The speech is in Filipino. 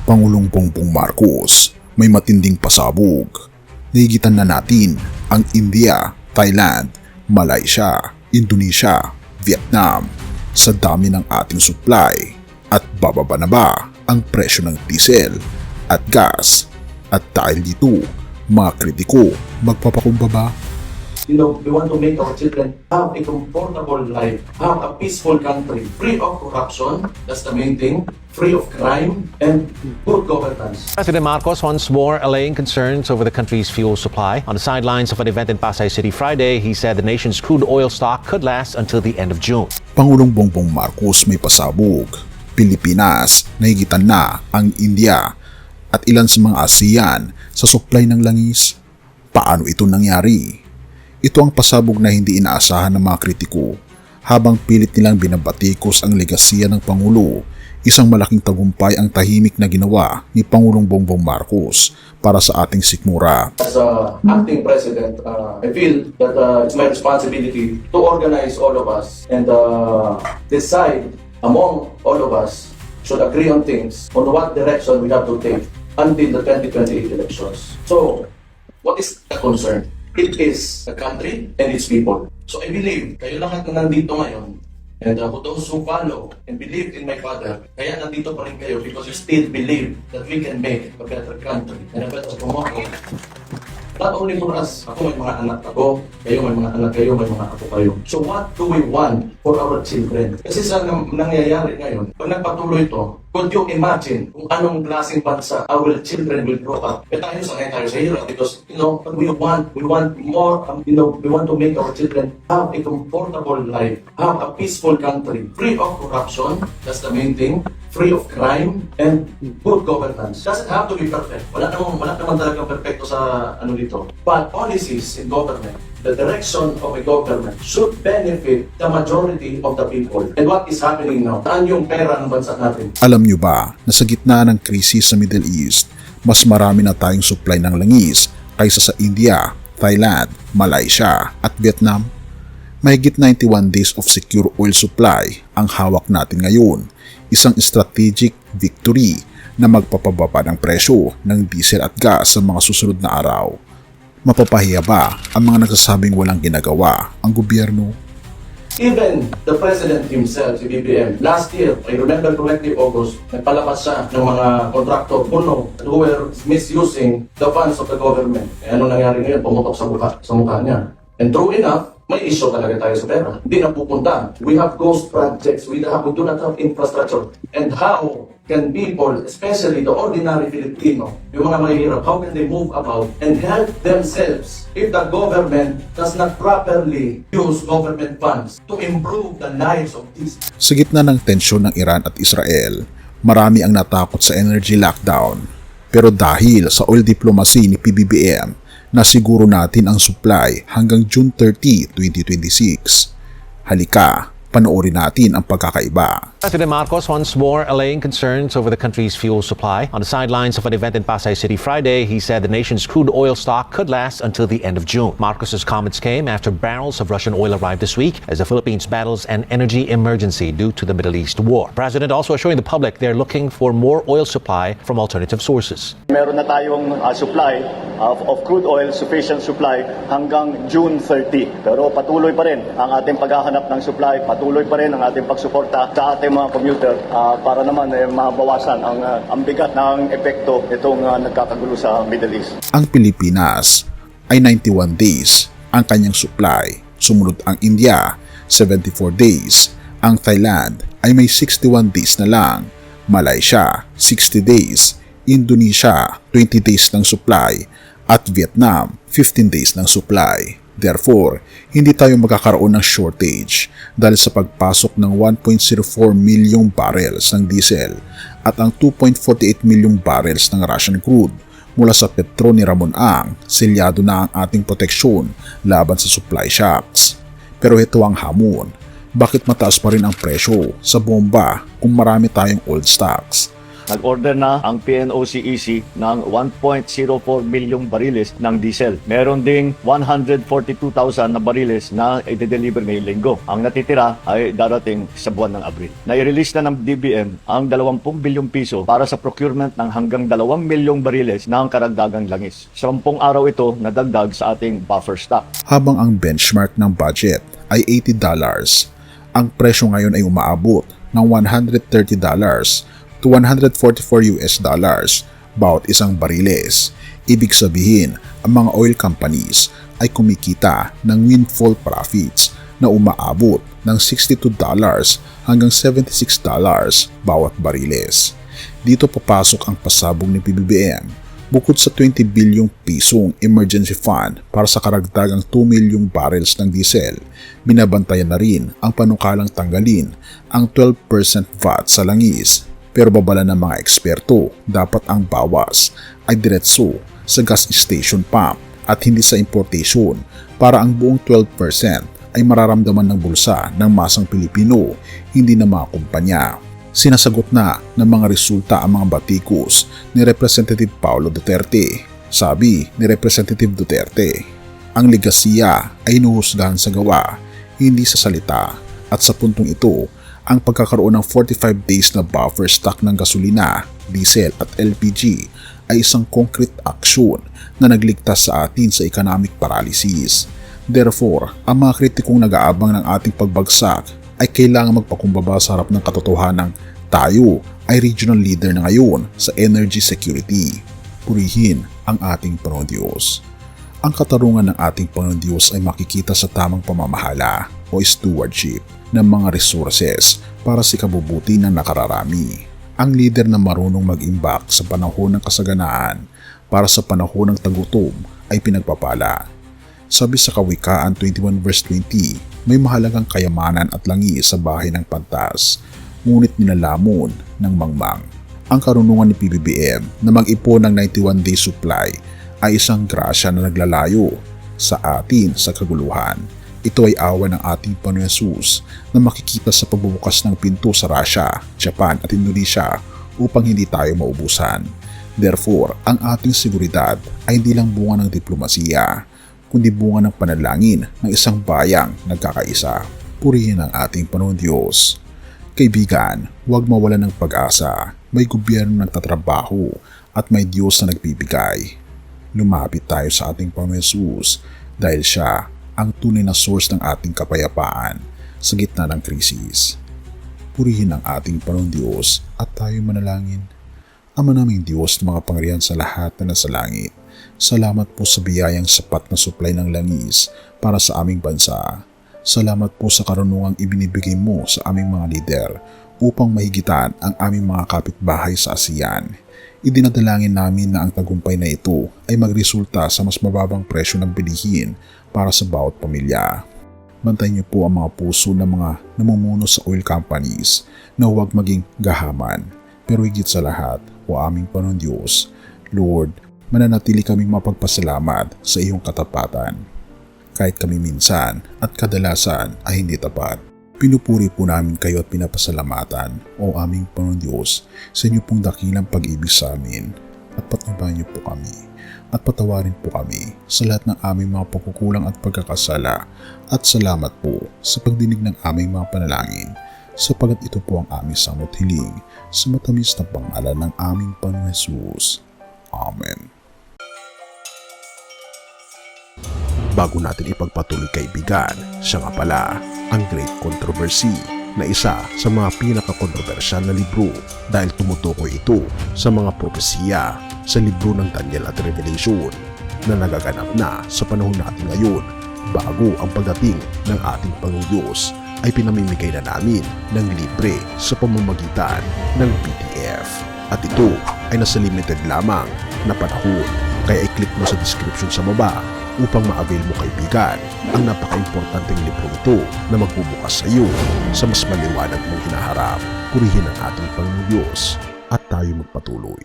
Pangulong Bongbong Marcos may matinding pasabog. Nahigitan na natin ang India, Thailand, Malaysia, Indonesia, Vietnam sa dami ng ating supply at bababa na ba ang presyo ng diesel at gas? At dahil dito, mga kritiko, magpapakumbaba? We want to make our children have a comfortable life, have a peaceful country, free of corruption, that's the main thing, free of crime, and good governance. President Marcos once more allaying concerns over the country's fuel supply. On the sidelines of an event in Pasay City Friday, he said the nation's crude oil stock could last until the end of June. Pangulong Bongbong Marcos may pasabog. Pilipinas, nahigitan na ang India at ilan sa mga ASEAN sa supply ng langis. Paano ito nangyari? Ito ang pasabog na hindi inaasahan ng mga kritiko habang pilit nilang binabatikos ang legasya ng Pangulo. Isang malaking tagumpay ang tahimik na ginawa ni Pangulong Bongbong Marcos para sa ating sikmura. As acting president, I feel that it's my responsibility to organize all of us and decide among all of us should agree on things on what direction we have to take until the 2028 elections. So, what is the concern? It is the country and its people. So I believe kayo lahat na nandito ngayon and for those who follow and believe in my father, kaya nandito pa rin kayo because you still believe that we can make a better country and a better tomorrow. Not only for us, ako may mga anak ako, kayo may mga anak kayo, may mga apo kayo. So what do we want for our children? Kasi sa nangyayari ngayon, pag nagpatuloy ito, could you imagine kung anong klaseng bansa our children will grow up? E tayo sanay tayo sa hirap because, we want more, we want to make our children have a comfortable life, have a peaceful country, free of corruption, that's the main thing, free of crime, and good governance. Doesn't have to be perfect. Wala naman talagang perfecto sa dito. But policies in government, the direction of a government should benefit the majority of the people. And what is happening now? Saan yung pera ng bansa natin? Alam nyo ba na sa gitna ng krisis sa Middle East, mas marami na tayong supply ng langis kaysa sa India, Thailand, Malaysia at Vietnam? Mahigit 91 days of secure oil supply ang hawak natin ngayon. Isang strategic victory na magpapababa ng presyo ng diesel at gas sa mga susunod na araw. Mapapahiya ba ang mga nagsasabing walang ginagawa ang gobyerno? Even the President himself, si BBM, last year, I remember correctly, August, nagpalabas siya ng mga kontraktor who were misusing the funds of the government. E ano nangyari ngayon? Pumutok sa mukha niya. And true enough, may issue talaga tayo sa pera. Hindi na pupunta. We have ghost projects. We do not have infrastructure. And how can people, especially the ordinary Filipino, yung mga mahihirap, how can they move about and help themselves if the government does not properly use government funds to improve the lives of these? Sa gitna ng tensyon ng Iran at Israel, marami ang natakot sa energy lockdown. Pero dahil sa oil diplomacy ni PBBM, nasiguro natin ang supply hanggang June 30, 2026. Halika, panoorin natin ang pagkakaiba. President Marcos once more allaying concerns over the country's fuel supply. On the sidelines of an event in Pasay City Friday, he said the nation's crude oil stock could last until the end of June. Marcos's comments came after barrels of Russian oil arrived this week as the Philippines battles an energy emergency due to the Middle East war. The president also assuring the public they're looking for more oil supply from alternative sources. Meron na tayong supply of crude oil, sufficient supply hanggang June 30. Pero patuloy pa rin ang ating paghahanap ng supply, patuloy pa rin ang ating pagsuporta sa ating mga commuter para naman mabawasan ang bigat ng epekto itong nagkakagulo sa Middle East. Ang Pilipinas ay 91 days ang kanyang supply. Sumunod ang India, 74 days. Ang Thailand ay may 61 days na lang. Malaysia, 60 days. Indonesia, 20 days ng supply. At Vietnam, 15 days ng supply. Therefore, hindi tayo magkakaroon ng shortage dahil sa pagpasok ng 1.04 milyong barrels ng diesel at ang 2.48 milyong barrels ng Russian crude mula sa petro ni Ramon Ang, selyado na ang ating proteksyon laban sa supply shocks. Pero ito ang hamon, bakit mataas pa rin ang presyo sa bomba kung marami tayong old stocks? nag-order na ang PNOCEC ng 1.04 milyong bariles ng diesel. Meron ding 142,000 na bariles na i-deliver ngayong linggo. Ang natitira ay darating sa buwan ng Abril. Nai-release na ng DBM ang 20 bilyong piso para sa procurement ng hanggang 2 milyong bariles ng karagdagang langis. 10 araw ito na dagdag sa ating buffer stock. Habang ang benchmark ng budget ay $80, ang presyo ngayon ay umaabot ng $130 to $144 bawat isang bariles. Ibig sabihin, ang mga oil companies ay kumikita ng windfall profits na umaabot ng $62 hanggang $76 bawat bariles. Dito papasok ang pasabog ni PBBM. Bukod sa 20 bilyong pisong emergency fund para sa karagdagang 2 milyong barrels ng diesel, binabantayan na rin ang panukalang tanggalin ang 12% VAT sa langis. Pero babala ng mga eksperto, dapat ang bawas ay diretso sa gas station pump at hindi sa importation para ang buong 12% ay mararamdaman ng bulsa ng masang Pilipino, hindi na mga kumpanya. Sinasagot na ng mga resulta ang mga batikos ni Representative Paulo Duterte. Sabi ni Representative Duterte, ang legasiya ay inuhusgahan sa gawa, hindi sa salita, at sa puntong ito, ang pagkakaroon ng 45 days na buffer stock ng gasolina, diesel at LPG ay isang concrete action na nagligtas sa atin sa economic paralysis. Therefore, ang mga kritikong nag-aabang ng ating pagbagsak ay kailangan magpakumbaba sa harap ng katotohanan tayo ay regional leader na ngayon sa energy security. Purihin ang ating Panginoon Diyos. Ang katarungan ng ating Panginoon Diyos ay makikita sa tamang pamamahala o stewardship ng mga resources para sa ikabubuti ng nakararami. Ang leader na marunong mag-imbak sa panahon ng kasaganaan para sa panahon ng tagutom ay pinagpapala. Sabi sa Kawikaan 21 verse 20, may mahalagang kayamanan at langis sa bahay ng pantas, ngunit nilalamon ng mangmang. Ang karunungan ni PBBM na mag-ipon ng 91-day supply ay isang grasya na naglalayo sa atin sa kaguluhan. Ito ay awa ng ating Panginoon Hesus na makikita sa pagbubukas ng pinto sa Russia, Japan at Indonesia upang hindi tayo maubusan. Therefore, ang ating seguridad ay hindi lang bunga ng diplomasiya, kundi bunga ng panalangin ng isang bayang nagkakaisa. Purihin ang ating Panginoon Diyos. Kaibigan, huwag mawalan ng pag-asa. May gobyerno nagtatrabaho at may Diyos na nagbibigay. Lumapit tayo sa ating Panginoon Hesus dahil siya ang tunay na source ng ating kapayapaan sa gitna ng krisis. Purihin ang ating Panginoon Diyos at tayo manalangin. Ama naming Diyos na mga pangyarihan sa lahat na nasa langit, salamat po sa biyayang sapat na supply ng langis para sa aming bansa. Salamat po sa karunungang ibinibigay mo sa aming mga lider upang mahigitan ang aming mga kapitbahay sa ASEAN. Idinadalangin namin na ang tagumpay na ito ay magresulta sa mas mababang presyo ng bilihin para sa bawat pamilya. Bantayan niyo po ang mga puso ng mga namumuno sa oil companies na huwag maging gahaman. Pero higit sa lahat, o aming Panginoon Diyos, Lord, mananatili kaming mapagpasalamat sa iyong katapatan. Kahit kami minsan at kadalasan ay hindi tapat. Pinupuri po namin kayo at pinapasalamatan, o aming Panginoon Diyos, sa inyo pong dakilang pag-ibig sa amin, at patnubayan niyo po kami, at patawarin po kami sa lahat ng aming mga pagkukulang at pagkakasala, at salamat po sa pagdinig ng aming mga panalangin, sapagat ito po ang aming samot hiling sa matamis na pangalan ng aming Panginoon Hesus. Amen. Bago natin ipagpatuloy kaibigan, siya nga pala ang Great Controversy na isa sa mga pinaka-kontrobersyal na libro dahil tumutukoy ito sa mga propesiya sa libro ng Daniel at Revelation na nagaganap na sa panahon natin ngayon bago ang pagdating ng ating Panginoong Diyos ay pinamimigay na namin ng libre sa pamamagitan ng PDF. At ito ay nasa limited lamang na panahon, kaya i-click mo sa description sa baba upang ma-avail mo kaibigan ang napaka-importanteng libro ito na magbubukas sa iyo sa mas maliwanag mong hinaharap. Purihin ang ating Panginoong Diyos at tayo magpatuloy.